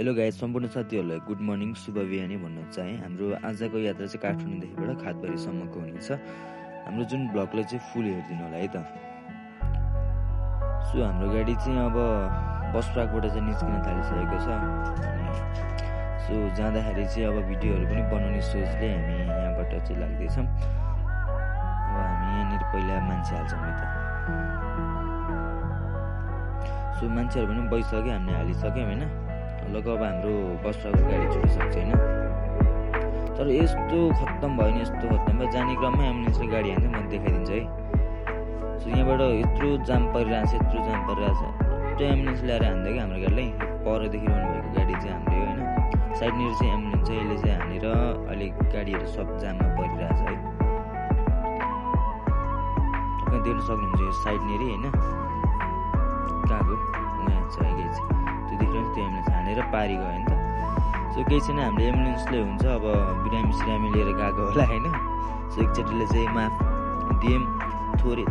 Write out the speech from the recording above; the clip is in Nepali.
हेलो गाइस, सम्पूर्ण साथीहरूलाई गुड मर्निङ, शुभ बिहानी भन्न चाहे। हाम्रो आजको यात्रा चाहिँ काठमाडौँदेखिबाट खातबारीसम्मको हुनेछ। हाम्रो जुन ब्लगलाई चाहिँ फुल हेरिदिनु होला है त। सो हाम्रो गाडी चाहिँ अब बस पार्कबाट चाहिँ निस्किन थालिसकेको छ। सो जाँदाखेरि चाहिँ अब भिडियोहरू पनि बनाउने सोचले हामी यहाँबाट चाहिँ लाग्दैछौँ। अब हामी यहाँनिर पहिला मान्छे हाल्छौँ है त। सो मान्छेहरू पनि बसिसक्यो, हामीले हालिसक्यौँ होइन। लग अब हाम्रो बसको गाडी छुटिसक्छ होइन। तर यस्तो खत्तम भयो नि, यस्तो खत्तम भयो। जाने क्रममै एम्बुलेन्सले गाडी हान्छ, म देखाइदिन्छु है। सो यहाँबाट यत्रो जाम परिरहेछ, त्यो एम्बुलेन्स ल्याएर हान्दा कि हाम्रो गाडीलाई परदेखि रहनु भएको गाडी चाहिँ हाम्रो होइन। साइडनिर चाहिँ एम्बुलेन्स छ, यसले चाहिँ हानेर अलिक गाडीहरू सब जाममा परिरहेछ है। तपाईँ देख्न सक्नुहुन्छ यो साइडनिर होइन, कहाँको यहाँ छ है गाडी चाहिँ त्यो देखिरहन्छ। त्यो एम्बुलेन्स हानेर पारी गयो नि त। सो केही छैन, हामीले एम्बुलेन्सले हुन्छ अब बिरामी सिरामी लिएर गएको होला होइन। सो एकचोटिले चाहिँ माफ दिएँ थोरै